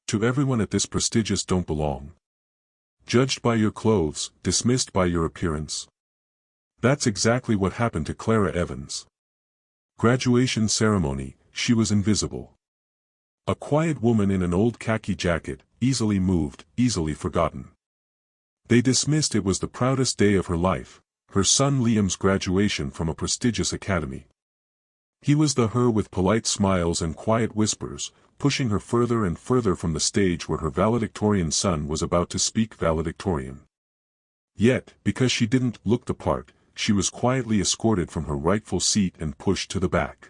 To everyone at this prestigious don't belong. Judged by your clothes, dismissed by your appearance. That's exactly what happened to Clara Evans. Graduation ceremony, she was invisible. A quiet woman in an old khaki jacket, easily moved, easily forgotten. They dismissed it was the proudest day of her life, her son Liam's graduation from a prestigious academy. He was the her with polite smiles and quiet whispers, pushing her further and further from the stage where her valedictorian son was about to speak valedictorian. Yet, because she didn't look the part, she was quietly escorted from her rightful seat and pushed to the back.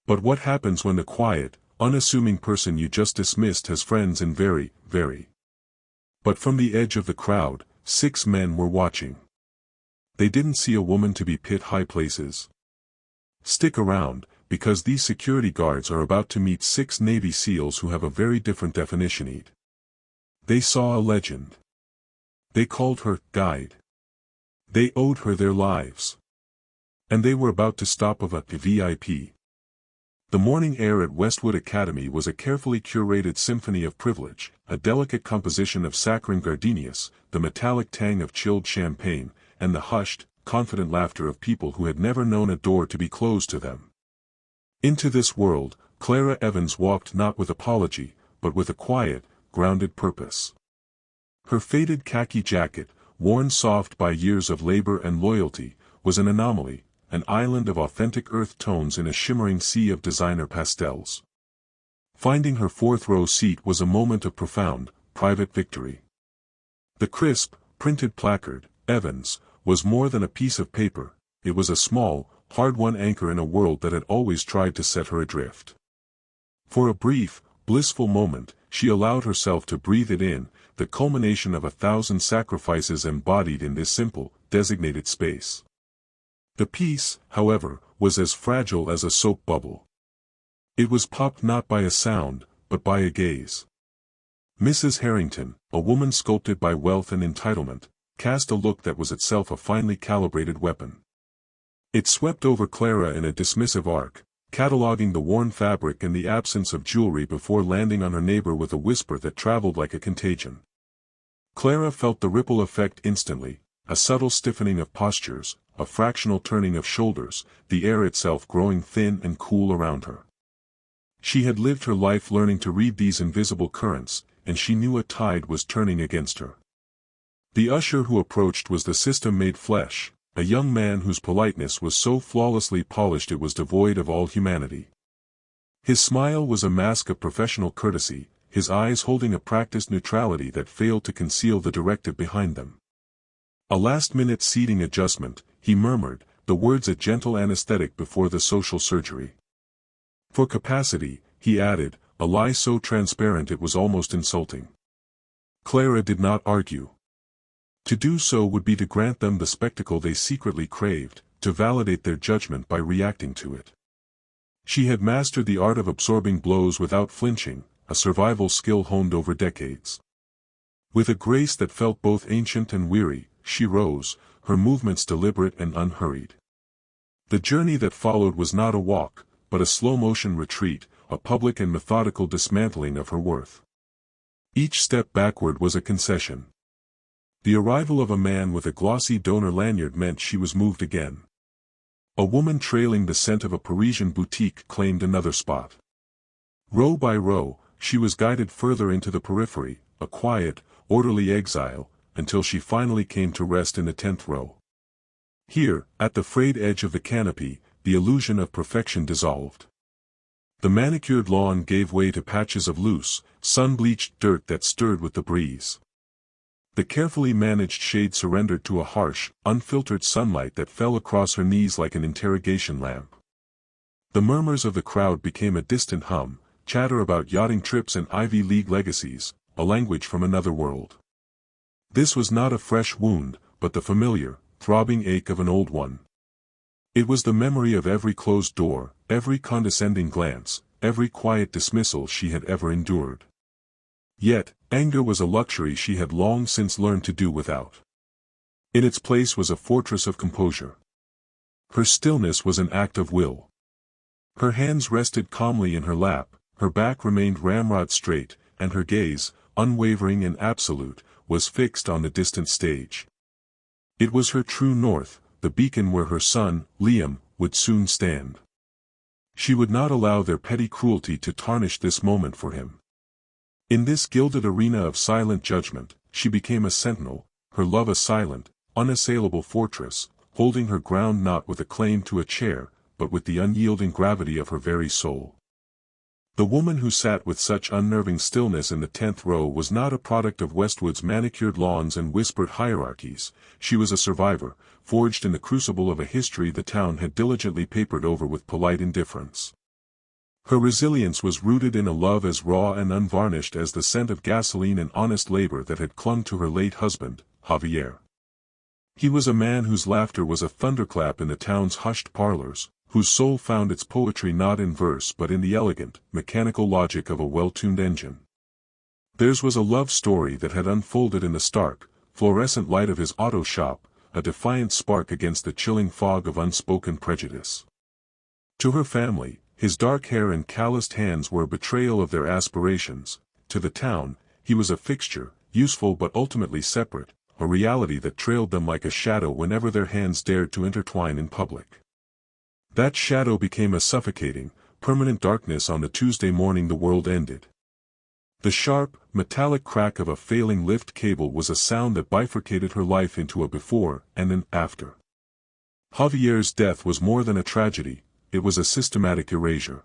But what happens when the quiet, unassuming person you just dismissed has friends in very. But from the edge of the crowd, 6 men were watching. They didn't see a woman to be pit high places. Stick around, because these security guards are about to meet 6 Navy SEALs who have a very different definition. They saw a legend. They called her guide. They owed her their lives. And they were about to stop of a VIP. The morning air at Westwood Academy was a carefully curated symphony of privilege, a delicate composition of saccharine gardenias, the metallic tang of chilled champagne, and the hushed, confident laughter of people who had never known a door to be closed to them. Into this world, Clara Evans walked not with apology, but with a quiet, grounded purpose. Her faded khaki jacket, worn soft by years of labor and loyalty, was an anomaly, an island of authentic earth tones in a shimmering sea of designer pastels. Finding her 4th-row seat was a moment of profound, private victory. The crisp, printed placard, Evans, was more than a piece of paper, it was a small, hard-won anchor in a world that had always tried to set her adrift. For a brief, blissful moment, she allowed herself to breathe it in, the culmination of 1,000 sacrifices embodied in this simple, designated space. The piece, however, was as fragile as a soap bubble. It was popped not by a sound, but by a gaze. Mrs. Harrington, a woman sculpted by wealth and entitlement, cast a look that was itself a finely calibrated weapon. It swept over Clara in a dismissive arc, cataloguing the worn fabric and the absence of jewelry before landing on her neighbor with a whisper that traveled like a contagion. Clara felt the ripple effect instantly, a subtle stiffening of postures, a fractional turning of shoulders, the air itself growing thin and cool around her. She had lived her life learning to read these invisible currents, and she knew a tide was turning against her. The usher who approached was the system-made flesh, a young man whose politeness was so flawlessly polished it was devoid of all humanity. His smile was a mask of professional courtesy, his eyes holding a practiced neutrality that failed to conceal the directive behind them. A last-minute seating adjustment, he murmured, the words a gentle anesthetic before the social surgery. For capacity, he added, a lie so transparent it was almost insulting. Clara did not argue. To do so would be to grant them the spectacle they secretly craved, to validate their judgment by reacting to it. She had mastered the art of absorbing blows without flinching, a survival skill honed over decades. With a grace that felt both ancient and weary, she rose, her movements deliberate and unhurried. The journey that followed was not a walk, but a slow-motion retreat, a public and methodical dismantling of her worth. Each step backward was a concession. The arrival of a man with a glossy donor lanyard meant she was moved again. A woman trailing the scent of a Parisian boutique claimed another spot. Row by row, she was guided further into the periphery, a quiet, orderly exile, until she finally came to rest in the 10th row. Here, at the frayed edge of the canopy, the illusion of perfection dissolved. The manicured lawn gave way to patches of loose, sun-bleached dirt that stirred with the breeze. The carefully managed shade surrendered to a harsh, unfiltered sunlight that fell across her knees like an interrogation lamp. The murmurs of the crowd became a distant hum, chatter about yachting trips and Ivy League legacies, a language from another world. This was not a fresh wound, but the familiar, throbbing ache of an old one. It was the memory of every closed door, every condescending glance, every quiet dismissal she had ever endured. Yet, anger was a luxury she had long since learned to do without. In its place was a fortress of composure. Her stillness was an act of will. Her hands rested calmly in her lap, her back remained ramrod straight, and her gaze, unwavering and absolute, was fixed on the distant stage. It was her true north, the beacon where her son, Liam, would soon stand. She would not allow their petty cruelty to tarnish this moment for him. In this gilded arena of silent judgment, she became a sentinel, her love a silent, unassailable fortress, holding her ground not with a claim to a chair, but with the unyielding gravity of her very soul. The woman who sat with such unnerving stillness in the 10th row was not a product of Westwood's manicured lawns and whispered hierarchies. She was a survivor, forged in the crucible of a history the town had diligently papered over with polite indifference. Her resilience was rooted in a love as raw and unvarnished as the scent of gasoline and honest labor that had clung to her late husband, Javier. He was a man whose laughter was a thunderclap in the town's hushed parlors, whose soul found its poetry not in verse but in the elegant, mechanical logic of a well-tuned engine. Theirs was a love story that had unfolded in the stark, fluorescent light of his auto shop, a defiant spark against the chilling fog of unspoken prejudice. To her family, his dark hair and calloused hands were a betrayal of their aspirations. To the town, he was a fixture, useful but ultimately separate, a reality that trailed them like a shadow whenever their hands dared to intertwine in public. That shadow became a suffocating, permanent darkness on the Tuesday morning the world ended. The sharp, metallic crack of a failing lift cable was a sound that bifurcated her life into a before and an after. Javier's death was more than a tragedy, it was a systematic erasure.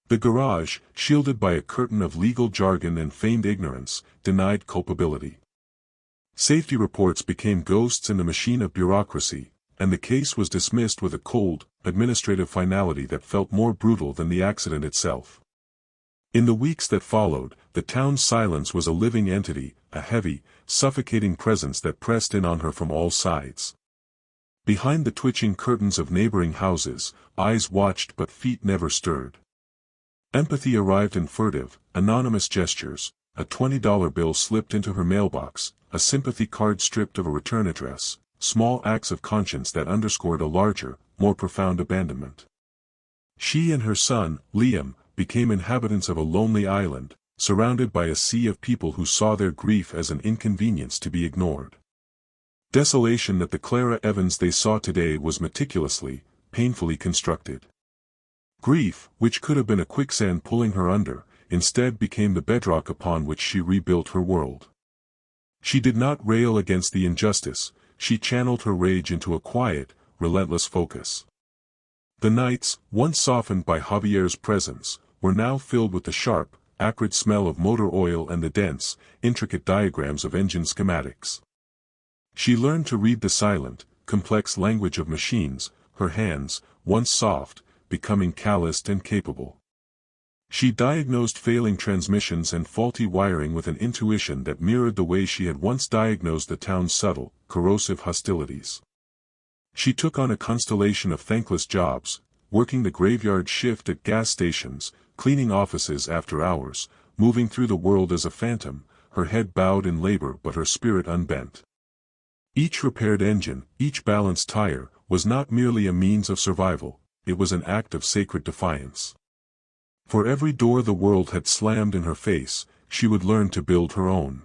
The garage, shielded by a curtain of legal jargon and feigned ignorance, denied culpability. Safety reports became ghosts in the machine of bureaucracy, and the case was dismissed with a cold, administrative finality that felt more brutal than the accident itself. In the weeks that followed, the town's silence was a living entity, a heavy, suffocating presence that pressed in on her from all sides. Behind the twitching curtains of neighboring houses, eyes watched but feet never stirred. Empathy arrived in furtive, anonymous gestures, a $20 bill slipped into her mailbox, a sympathy card stripped of a return address, small acts of conscience that underscored a larger, more profound abandonment. She and her son, Liam, became inhabitants of a lonely island, surrounded by a sea of people who saw their grief as an inconvenience to be ignored. Desolation that the Clara Evans they saw today was meticulously, painfully constructed. Grief, which could have been a quicksand pulling her under, instead became the bedrock upon which she rebuilt her world. She did not rail against the injustice, she channeled her rage into a quiet, relentless focus. The nights, once softened by Javier's presence, were now filled with the sharp, acrid smell of motor oil and the dense, intricate diagrams of engine schematics. She learned to read the silent, complex language of machines, her hands, once soft, becoming calloused and capable. She diagnosed failing transmissions and faulty wiring with an intuition that mirrored the way she had once diagnosed the town's subtle, corrosive hostilities. She took on a constellation of thankless jobs, working the graveyard shift at gas stations, cleaning offices after hours, moving through the world as a phantom, her head bowed in labor but her spirit unbent. Each repaired engine, each balanced tire, was not merely a means of survival, it was an act of sacred defiance. For every door the world had slammed in her face, she would learn to build her own.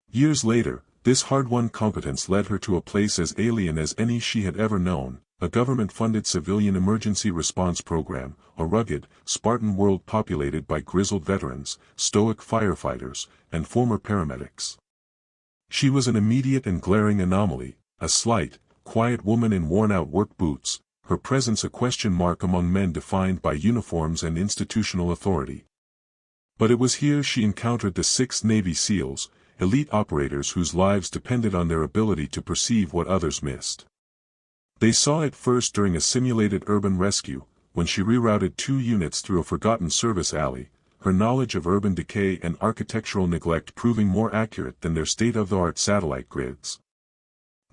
Years later, this hard-won competence led her to a place as alien as any she had ever known, a government-funded civilian emergency response program, a rugged, Spartan world populated by grizzled veterans, stoic firefighters, and former paramedics. She was an immediate and glaring anomaly, a slight, quiet woman in worn-out work boots, her presence a question mark among men defined by uniforms and institutional authority. But it was here she encountered the 6th Navy SEALs, elite operators whose lives depended on their ability to perceive what others missed. They saw it first during a simulated urban rescue, when she rerouted 2 units through a forgotten service alley, her knowledge of urban decay and architectural neglect proving more accurate than their state-of-the-art satellite grids.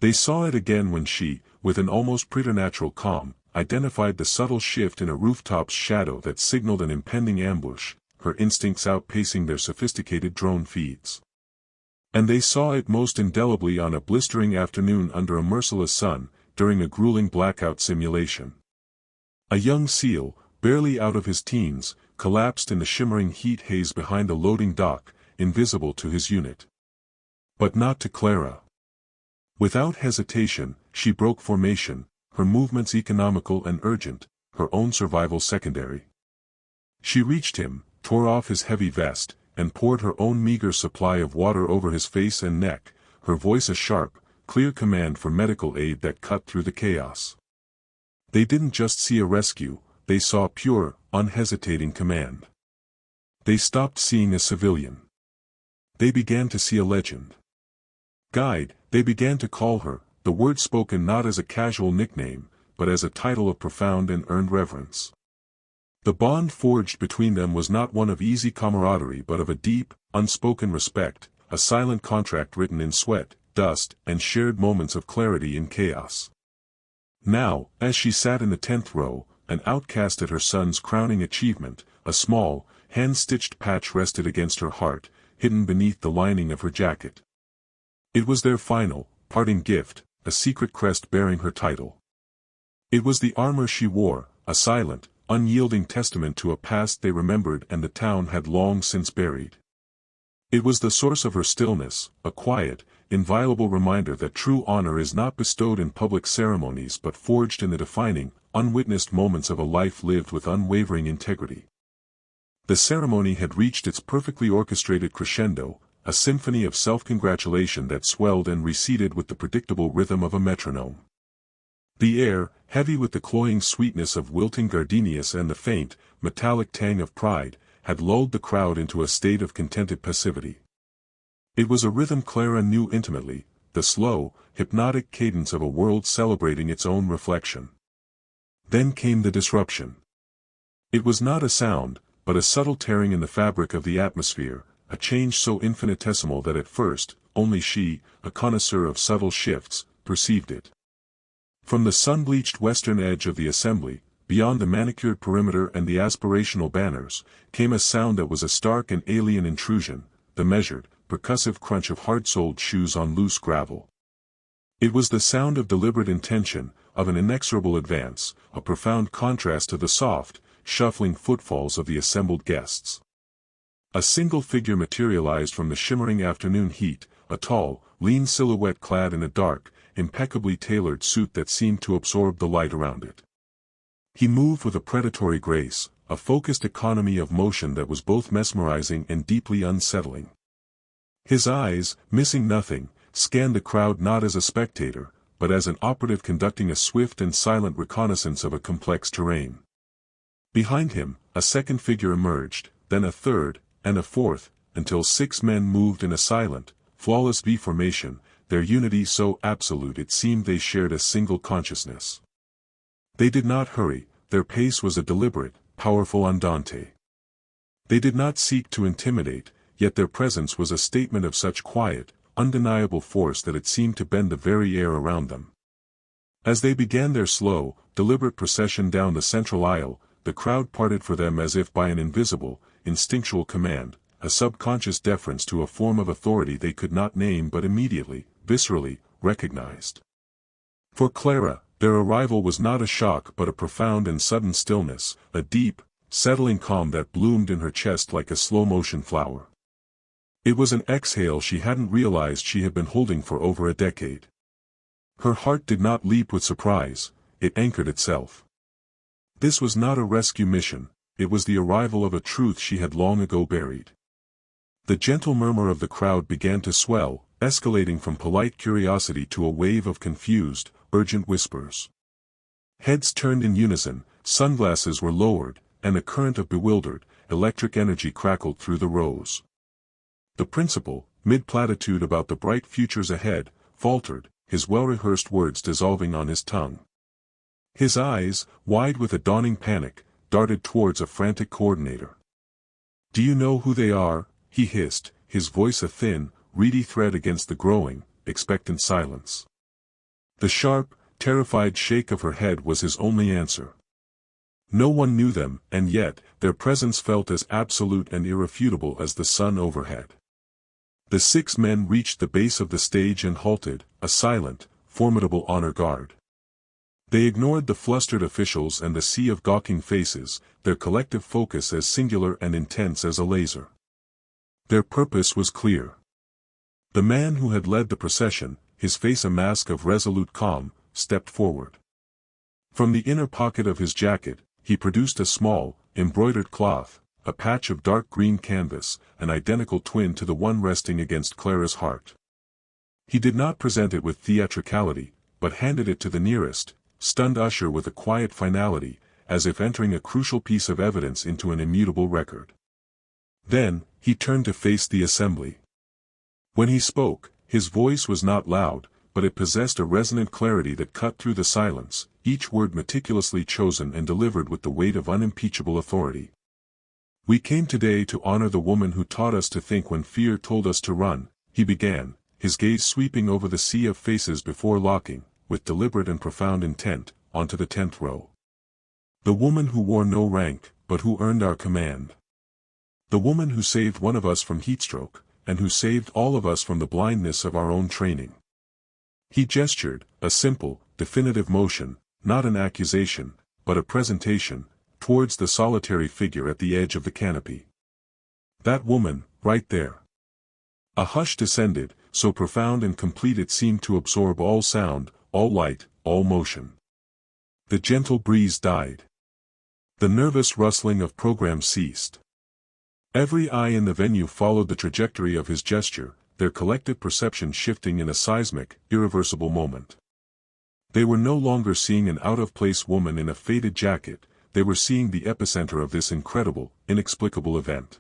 They saw it again when she, with an almost preternatural calm, identified the subtle shift in a rooftop's shadow that signaled an impending ambush, her instincts outpacing their sophisticated drone feeds. And they saw it most indelibly on a blistering afternoon under a merciless sun, during a grueling blackout simulation. A young SEAL, barely out of his teens, collapsed in the shimmering heat haze behind a loading dock, invisible to his unit. But not to Clara. Without hesitation, she broke formation, her movements economical and urgent, her own survival secondary. She reached him, tore off his heavy vest, and poured her own meager supply of water over his face and neck, her voice a sharp, clear command for medical aid that cut through the chaos. They didn't just see a rescue, they saw pure, unhesitating command. They stopped seeing a civilian. They began to see a legend. Guide, they began to call her, the word spoken not as a casual nickname, but as a title of profound and earned reverence. The bond forged between them was not one of easy camaraderie but of a deep, unspoken respect, a silent contract written in sweat, dust, and shared moments of clarity in chaos. Now, as she sat in the 10th row, an outcast at her son's crowning achievement, a small, hand-stitched patch rested against her heart, hidden beneath the lining of her jacket. It was their final, parting gift, a secret crest bearing her title. It was the armor she wore, a silent, unyielding testament to a past they remembered and the town had long since buried. It was the source of her stillness, a quiet, inviolable reminder that true honor is not bestowed in public ceremonies but forged in the defining, unwitnessed moments of a life lived with unwavering integrity. The ceremony had reached its perfectly orchestrated crescendo, a symphony of self-congratulation that swelled and receded with the predictable rhythm of a metronome. The air, heavy with the cloying sweetness of wilting gardenias and the faint, metallic tang of pride, had lulled the crowd into a state of contented passivity. It was a rhythm Clara knew intimately, the slow, hypnotic cadence of a world celebrating its own reflection. Then came the disruption. It was not a sound, but a subtle tearing in the fabric of the atmosphere, a change so infinitesimal that at first, only she, a connoisseur of subtle shifts, perceived it. From the sun-bleached western edge of the assembly, beyond the manicured perimeter and the aspirational banners, came a sound that was a stark and alien intrusion, the measured, percussive crunch of hard-soled shoes on loose gravel. It was the sound of deliberate intention, of an inexorable advance, a profound contrast to the soft, shuffling footfalls of the assembled guests. A single figure materialized from the shimmering afternoon heat, a tall, lean silhouette clad in a dark, impeccably tailored suit that seemed to absorb the light around it. He moved with a predatory grace, a focused economy of motion that was both mesmerizing and deeply unsettling. His eyes, missing nothing, scanned the crowd not as a spectator, but as an operative conducting a swift and silent reconnaissance of a complex terrain. Behind him, a second figure emerged, then a third, and a fourth, until 6 men moved in a silent, flawless V formation, their unity so absolute it seemed they shared a single consciousness. They did not hurry, their pace was a deliberate, powerful andante. They did not seek to intimidate, yet their presence was a statement of such quiet, undeniable force that it seemed to bend the very air around them. As they began their slow, deliberate procession down the central aisle, the crowd parted for them as if by an invisible, instinctual command, a subconscious deference to a form of authority they could not name but immediately, viscerally, recognized. For Clara, their arrival was not a shock but a profound and sudden stillness, a deep, settling calm that bloomed in her chest like a slow-motion flower. It was an exhale she hadn't realized she had been holding for over a decade. Her heart did not leap with surprise, it anchored itself. This was not a rescue mission, it was the arrival of a truth she had long ago buried. The gentle murmur of the crowd began to swell, escalating from polite curiosity to a wave of confused, urgent whispers. Heads turned in unison, sunglasses were lowered, and a current of bewildered, electric energy crackled through the rows. The principal, mid-platitude about the bright futures ahead, faltered, his well-rehearsed words dissolving on his tongue. His eyes, wide with a dawning panic, darted towards a frantic coordinator. "Do you know who they are?" he hissed, his voice a thin, reedy thread against the growing, expectant silence. The sharp, terrified shake of her head was his only answer. No one knew them, and yet, their presence felt as absolute and irrefutable as the sun overhead. The 6 men reached the base of the stage and halted, a silent, formidable honor guard. They ignored the flustered officials and the sea of gawking faces, their collective focus as singular and intense as a laser. Their purpose was clear. The man who had led the procession, his face a mask of resolute calm, stepped forward. From the inner pocket of his jacket, he produced a small, embroidered cloth, a patch of dark green canvas, an identical twin to the one resting against Clara's heart. He did not present it with theatricality, but handed it to the nearest, stunned usher with a quiet finality, as if entering a crucial piece of evidence into an immutable record. Then, he turned to face the assembly. When he spoke, his voice was not loud, but it possessed a resonant clarity that cut through the silence, each word meticulously chosen and delivered with the weight of unimpeachable authority. "We came today to honor the woman who taught us to think when fear told us to run," he began, his gaze sweeping over the sea of faces before locking, with deliberate and profound intent, onto the 10th row. "The woman who wore no rank, but who earned our command. The woman who saved one of us from heatstroke, and who saved all of us from the blindness of our own training." He gestured, a simple, definitive motion, not an accusation, but a presentation, towards the solitary figure at the edge of the canopy. "That woman, right there." A hush descended, so profound and complete it seemed to absorb all sound, all light, all motion. The gentle breeze died. The nervous rustling of program ceased. Every eye in the venue followed the trajectory of his gesture, their collective perception shifting in a seismic, irreversible moment. They were no longer seeing an out-of-place woman in a faded jacket, they were seeing the epicenter of this incredible, inexplicable event.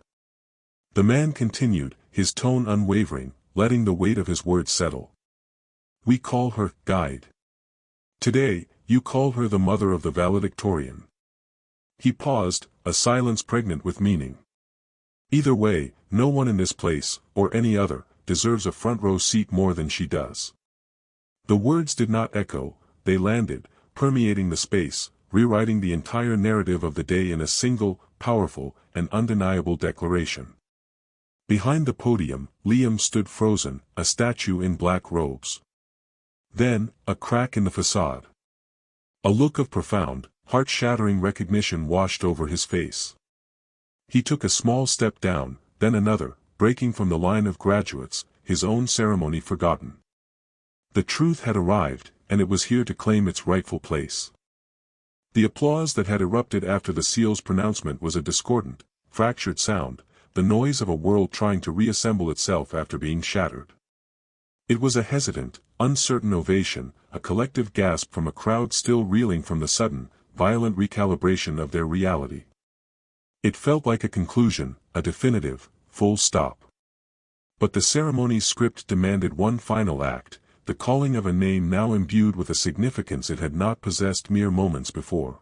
The man continued, his tone unwavering, letting the weight of his words settle. "We call her, guide. Today, you call her the mother of the valedictorian." He paused, a silence pregnant with meaning. "Either way, no one in this place, or any other, deserves a front-row seat more than she does." The words did not echo, they landed, permeating the space, rewriting the entire narrative of the day in a single, powerful, and undeniable declaration. Behind the podium, Liam stood frozen, a statue in black robes. Then, a crack in the facade. A look of profound, heart-shattering recognition washed over his face. He took a small step down, then another, breaking from the line of graduates, his own ceremony forgotten. The truth had arrived, and it was here to claim its rightful place. The applause that had erupted after the seal's pronouncement was a discordant, fractured sound, the noise of a world trying to reassemble itself after being shattered. It was a hesitant, uncertain ovation, a collective gasp from a crowd still reeling from the sudden, violent recalibration of their reality. It felt like a conclusion, a definitive, full stop. But the ceremony's script demanded one final act, the calling of a name now imbued with a significance it had not possessed mere moments before.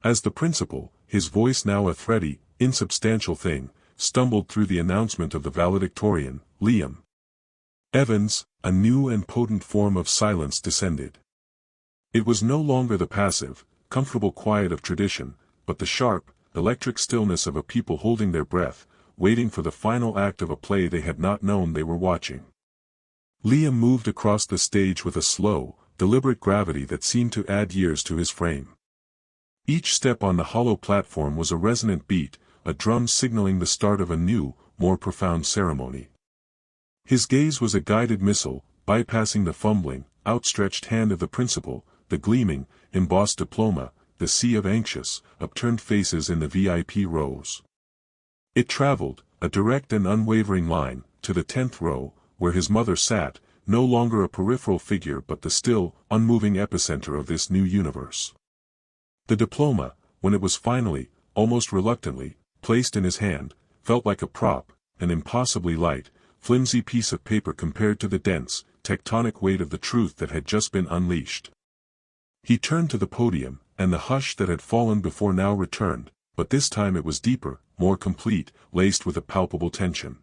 As the principal, his voice now a thready, insubstantial thing, stumbled through the announcement of the valedictorian, Liam Evans, a new and potent form of silence descended. It was no longer the passive, comfortable quiet of tradition, but the sharp, electric stillness of a people holding their breath, waiting for the final act of a play they had not known they were watching. Liam moved across the stage with a slow, deliberate gravity that seemed to add years to his frame. Each step on the hollow platform was a resonant beat, a drum signaling the start of a new, more profound ceremony. His gaze was a guided missile, bypassing the fumbling, outstretched hand of the principal, the gleaming, embossed diploma, the sea of anxious, upturned faces in the VIP rows. It traveled, a direct and unwavering line, to the 10th row, where his mother sat, no longer a peripheral figure but the still, unmoving epicenter of this new universe. The diploma, when it was finally, almost reluctantly, placed in his hand, felt like a prop, an impossibly light, flimsy piece of paper compared to the dense, tectonic weight of the truth that had just been unleashed. He turned to the podium, and the hush that had fallen before now returned, but this time it was deeper, more complete, laced with a palpable tension.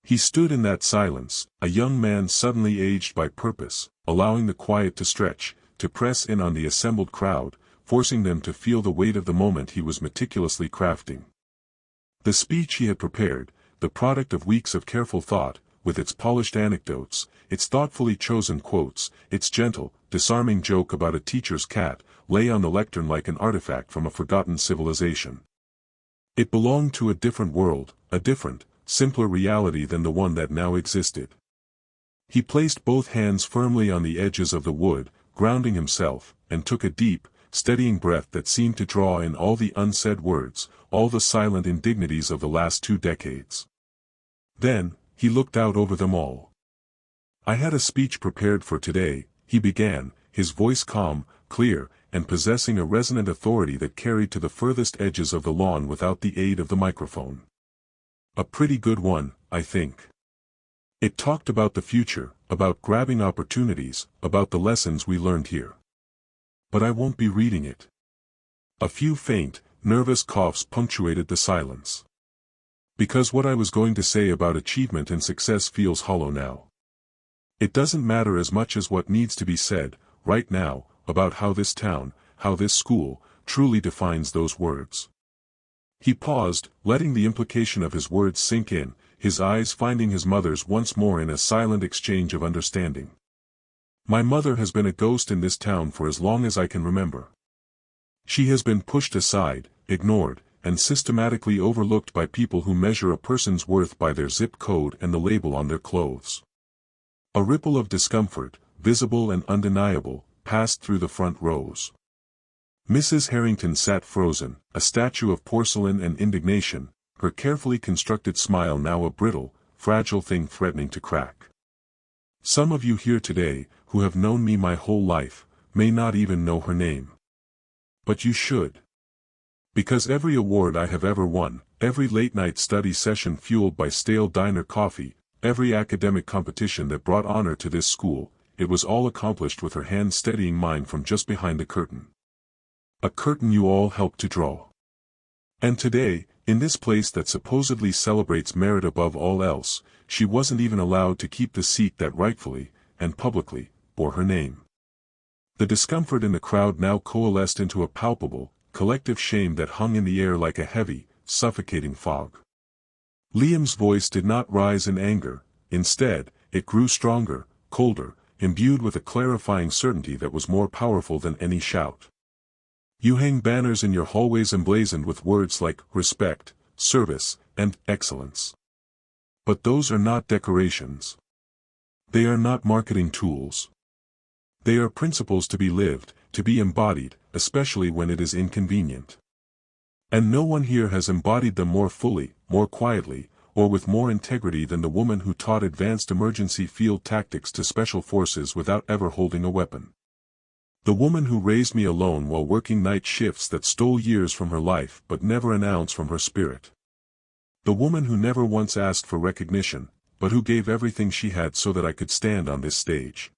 He stood in that silence, a young man suddenly aged by purpose, allowing the quiet to stretch, to press in on the assembled crowd, forcing them to feel the weight of the moment he was meticulously crafting. The speech he had prepared, the product of weeks of careful thought, with its polished anecdotes, its thoughtfully chosen quotes, its gentle, disarming joke about a teacher's cat, lay on the lectern like an artifact from a forgotten civilization. It belonged to a different world, a different, simpler reality than the one that now existed. He placed both hands firmly on the edges of the wood, grounding himself, and took a deep, steadying breath that seemed to draw in all the unsaid words, all the silent indignities of the last 2 decades. Then, he looked out over them all. "I had a speech prepared for today," he began, his voice calm, clear, and possessing a resonant authority that carried to the furthest edges of the lawn without the aid of the microphone. "A pretty good one, I think. It talked about the future, about grabbing opportunities, about the lessons we learned here. But I won't be reading it." A few faint, nervous coughs punctuated the silence. "Because what I was going to say about achievement and success feels hollow now. It doesn't matter as much as what needs to be said, right now, about how this town, how this school, truly defines those words." He paused, letting the implication of his words sink in, his eyes finding his mother's once more in a silent exchange of understanding. "My mother has been a ghost in this town for as long as I can remember. She has been pushed aside, ignored, and systematically overlooked by people who measure a person's worth by their zip code and the label on their clothes." A ripple of discomfort, visible and undeniable, passed through the front rows. Mrs. Harrington sat frozen, a statue of porcelain and indignation, her carefully constructed smile now a brittle, fragile thing threatening to crack. "Some of you here today, who have known me my whole life, may not even know her name. But you should. Because every award I have ever won, every late-night study session fueled by stale diner coffee, every academic competition that brought honor to this school, it was all accomplished with her hand steadying mine from just behind the curtain. A curtain you all helped to draw. And today, in this place that supposedly celebrates merit above all else, she wasn't even allowed to keep the seat that rightfully, and publicly, bore her name." The discomfort in the crowd now coalesced into a palpable, collective shame that hung in the air like a heavy, suffocating fog. Liam's voice did not rise in anger, instead, it grew stronger, colder, imbued with a clarifying certainty that was more powerful than any shout. "You hang banners in your hallways emblazoned with words like respect, service, and excellence. But those are not decorations. They are not marketing tools. They are principles to be lived, to be embodied, especially when it is inconvenient. And no one here has embodied them more fully, more quietly, or with more integrity than the woman who taught advanced emergency field tactics to special forces without ever holding a weapon. The woman who raised me alone while working night shifts that stole years from her life but never an ounce from her spirit. The woman who never once asked for recognition, but who gave everything she had so that I could stand on this stage."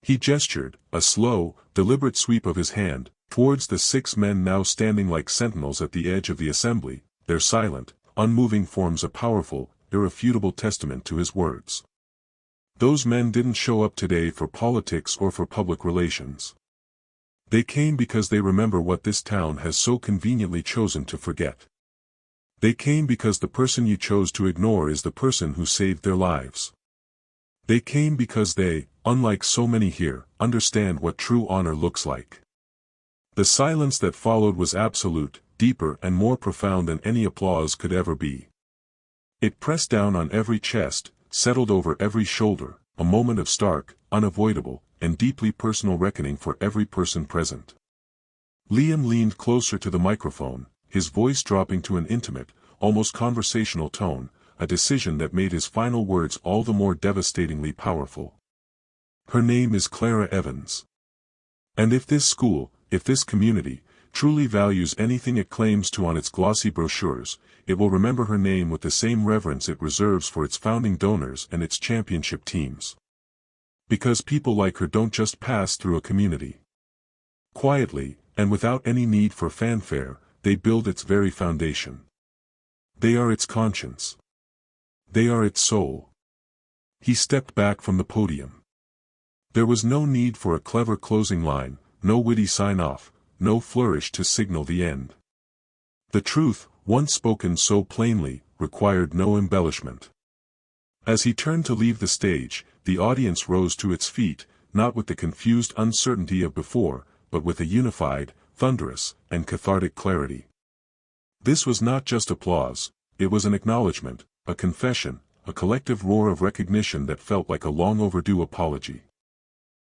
He gestured, a slow, deliberate sweep of his hand, towards the 6 men now standing like sentinels at the edge of the assembly, their silent, unmoving forms a powerful, irrefutable testament to his words. Those men didn't show up today for politics or for public relations. They came because they remember what this town has so conveniently chosen to forget. They came because the person you chose to ignore is the person who saved their lives. They came because they, unlike so many here, understand what true honor looks like. The silence that followed was absolute, deeper and more profound than any applause could ever be. It pressed down on every chest, settled over every shoulder, a moment of stark, unavoidable, and deeply personal reckoning for every person present. Liam leaned closer to the microphone, his voice dropping to an intimate, almost conversational tone, a decision that made his final words all the more devastatingly powerful. "Her name is Clara Evans. And if this school, if this community, truly values anything it claims to on its glossy brochures, it will remember her name with the same reverence it reserves for its founding donors and its championship teams. Because people like her don't just pass through a community. Quietly, and without any need for fanfare, they build its very foundation. They are its conscience. They are its soul." He stepped back from the podium. There was no need for a clever closing line, no witty sign-off, no flourish to signal the end. The truth, once spoken so plainly, required no embellishment. As he turned to leave the stage, the audience rose to its feet, not with the confused uncertainty of before, but with a unified, thunderous, and cathartic clarity. This was not just applause, it was an acknowledgement, a confession, a collective roar of recognition that felt like a long overdue apology.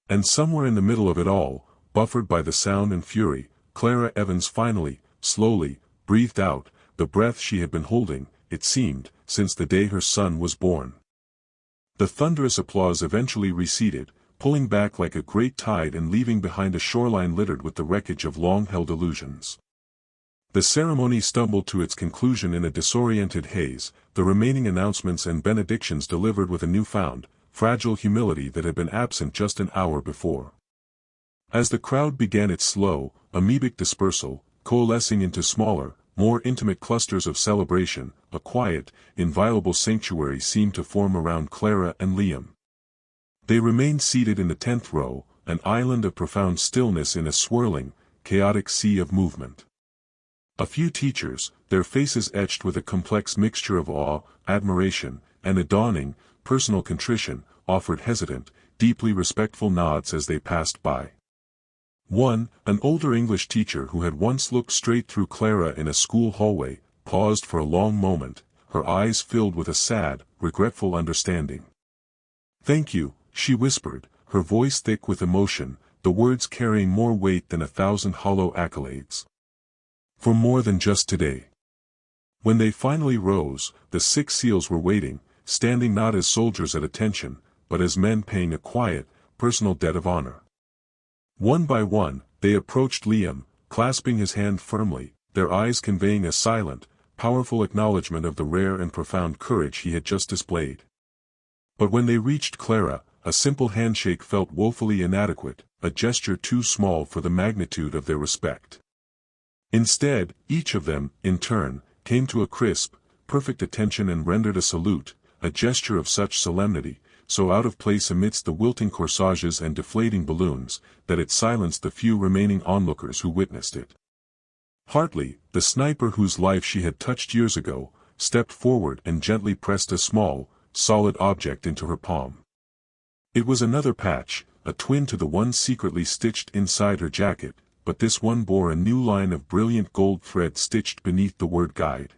And somewhere in the middle of it all, buffered by the sound and fury, Clara Evans finally, slowly, breathed out, the breath she had been holding, it seemed, since the day her son was born. The thunderous applause eventually receded, pulling back like a great tide and leaving behind a shoreline littered with the wreckage of long-held illusions. The ceremony stumbled to its conclusion in a disoriented haze, the remaining announcements and benedictions delivered with a newfound, fragile humility that had been absent just an hour before. As the crowd began its slow, amoebic dispersal, coalescing into smaller, more intimate clusters of celebration, a quiet, inviolable sanctuary seemed to form around Clara and Liam. They remained seated in the 10th row, an island of profound stillness in a swirling, chaotic sea of movement. A few teachers, their faces etched with a complex mixture of awe, admiration, and a dawning, personal contrition, offered hesitant, deeply respectful nods as they passed by. One, an older English teacher who had once looked straight through Clara in a school hallway, paused for a long moment, her eyes filled with a sad, regretful understanding. "Thank you," she whispered, her voice thick with emotion, the words carrying more weight than 1,000 hollow accolades. "For more than just today." When they finally rose, the 6 seals were waiting, standing not as soldiers at attention, but as men paying a quiet, personal debt of honor. One by one, they approached Liam, clasping his hand firmly, their eyes conveying a silent, powerful acknowledgement of the rare and profound courage he had just displayed. But when they reached Clara, a simple handshake felt woefully inadequate, a gesture too small for the magnitude of their respect. Instead, each of them, in turn, came to a crisp, perfect attention and rendered a salute, a gesture of such solemnity, so out of place amidst the wilting corsages and deflating balloons, that it silenced the few remaining onlookers who witnessed it. Hartley, the sniper whose life she had touched years ago, stepped forward and gently pressed a small, solid object into her palm. It was another patch, a twin to the one secretly stitched inside her jacket, but this one bore a new line of brilliant gold thread stitched beneath the word guide.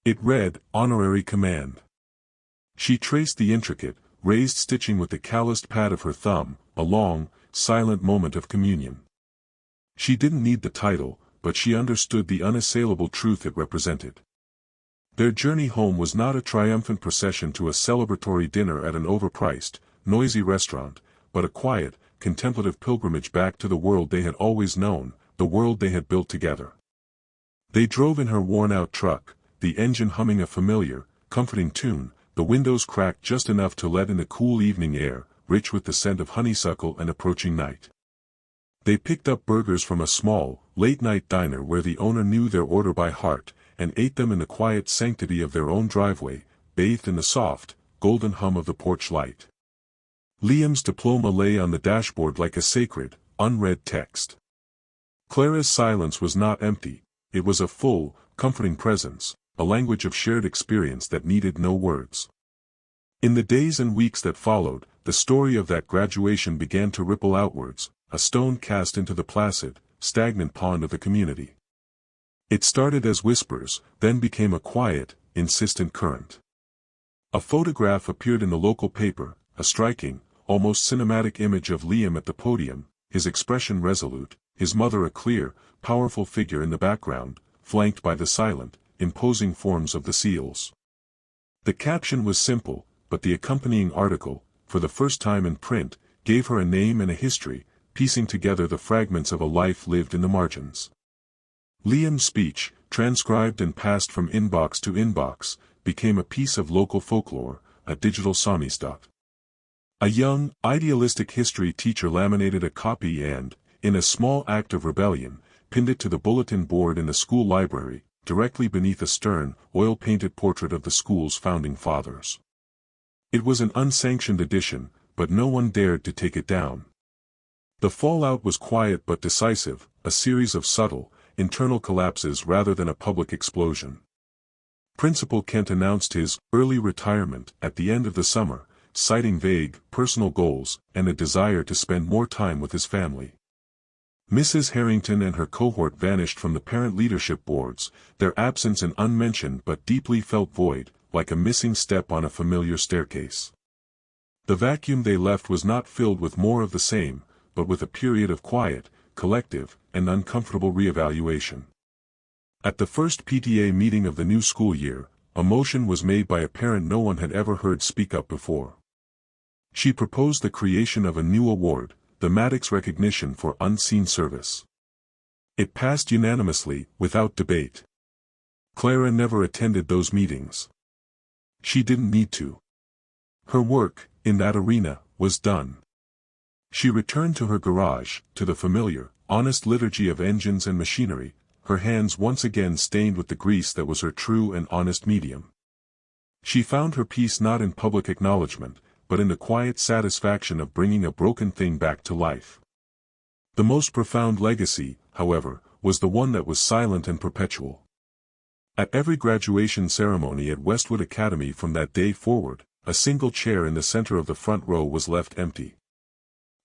It read, "Honorary Command." She traced the intricate, raised stitching with the calloused pad of her thumb, a long, silent moment of communion. She didn't need the title, but she understood the unassailable truth it represented. Their journey home was not a triumphant procession to a celebratory dinner at an overpriced, noisy restaurant, but a quiet, contemplative pilgrimage back to the world they had always known, the world they had built together. They drove in her worn-out truck, the engine humming a familiar, comforting tune, the windows cracked just enough to let in the cool evening air, rich with the scent of honeysuckle and approaching night. They picked up burgers from a small, late-night diner where the owner knew their order by heart, and ate them in the quiet sanctity of their own driveway, bathed in the soft, golden hum of the porch light. Liam's diploma lay on the dashboard like a sacred, unread text. Clara's silence was not empty, it was a full, comforting presence, a language of shared experience that needed no words. In the days and weeks that followed, the story of that graduation began to ripple outwards, a stone cast into the placid, stagnant pond of the community. It started as whispers, then became a quiet, insistent current. A photograph appeared in the local paper, a striking, almost cinematic image of Liam at the podium, his expression resolute, his mother a clear, powerful figure in the background, flanked by the silent, imposing forms of the seals. The caption was simple, but the accompanying article, for the first time in print, gave her a name and a history, piecing together the fragments of a life lived in the margins. Liam's speech, transcribed and passed from inbox to inbox, became a piece of local folklore, a digital samizdat. A young, idealistic history teacher laminated a copy and, in a small act of rebellion, pinned it to the bulletin board in the school library, directly beneath a stern, oil-painted portrait of the school's founding fathers. It was an unsanctioned edition, but no one dared to take it down. The fallout was quiet but decisive, a series of subtle, internal collapses rather than a public explosion. Principal Kent announced his early retirement at the end of the summer, citing vague, personal goals, and a desire to spend more time with his family. Mrs. Harrington and her cohort vanished from the parent leadership boards, their absence an unmentioned but deeply felt void, like a missing step on a familiar staircase. The vacuum they left was not filled with more of the same, but with a period of quiet, collective, and uncomfortable reevaluation. At the first PTA meeting of the new school year, a motion was made by a parent no one had ever heard speak up before. She proposed the creation of a new award, the Maddox Recognition for Unseen Service. It passed unanimously, without debate. Clara never attended those meetings. She didn't need to. Her work, in that arena, was done. She returned to her garage, to the familiar, honest liturgy of engines and machinery, her hands once again stained with the grease that was her true and honest medium. She found her peace not in public acknowledgement, but in the quiet satisfaction of bringing a broken thing back to life. The most profound legacy, however, was the one that was silent and perpetual. At every graduation ceremony at Westwood Academy from that day forward, a single chair in the center of the front row was left empty.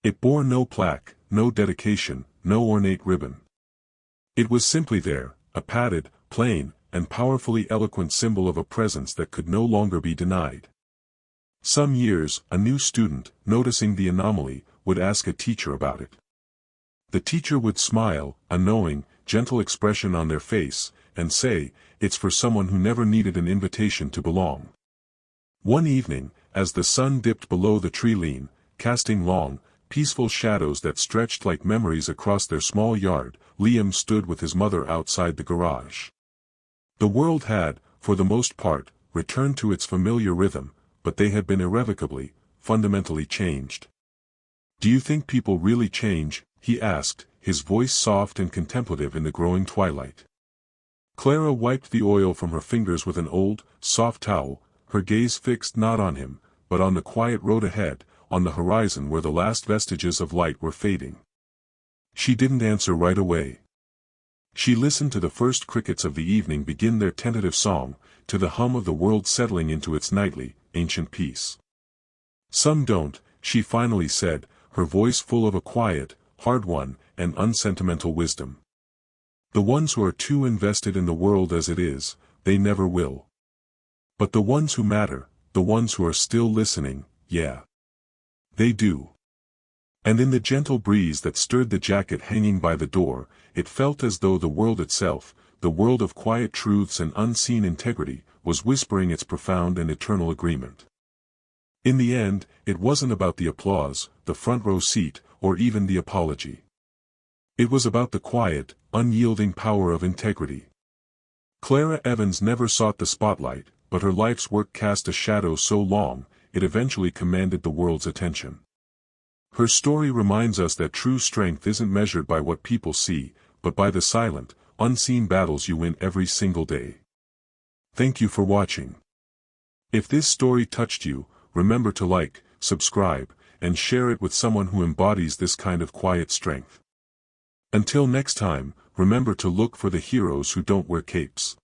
It bore no plaque, no dedication, no ornate ribbon. It was simply there, a padded, plain, and powerfully eloquent symbol of a presence that could no longer be denied. Some years, a new student, noticing the anomaly, would ask a teacher about it. The teacher would smile, a knowing, gentle expression on their face, and say, "It's for someone who never needed an invitation to belong." One evening, as the sun dipped below the tree line, casting long, peaceful shadows that stretched like memories across their small yard, Liam stood with his mother outside the garage. The world had, for the most part, returned to its familiar rhythm, but they had been irrevocably, fundamentally changed. "Do you think people really change?" he asked, his voice soft and contemplative in the growing twilight. Clara wiped the oil from her fingers with an old, soft towel, her gaze fixed not on him, but on the quiet road ahead, on the horizon where the last vestiges of light were fading. She didn't answer right away. She listened to the first crickets of the evening begin their tentative song, to the hum of the world settling into its nightly, ancient peace. "Some don't," she finally said, her voice full of a quiet, hard-won, and unsentimental wisdom. "The ones who are too invested in the world as it is, they never will. But the ones who matter, the ones who are still listening, yeah. They do." And in the gentle breeze that stirred the jacket hanging by the door, it felt as though the world itself, the world of quiet truths and unseen integrity, was whispering its profound and eternal agreement. In the end, it wasn't about the applause, the front row seat, or even the apology. It was about the quiet, unyielding power of integrity. Clara Evans never sought the spotlight, but her life's work cast a shadow so long, it eventually commanded the world's attention. Her story reminds us that true strength isn't measured by what people see, but by the silent, unseen battles you win every single day. Thank you for watching. If this story touched you, remember to like, subscribe, and share it with someone who embodies this kind of quiet strength. Until next time, remember to look for the heroes who don't wear capes.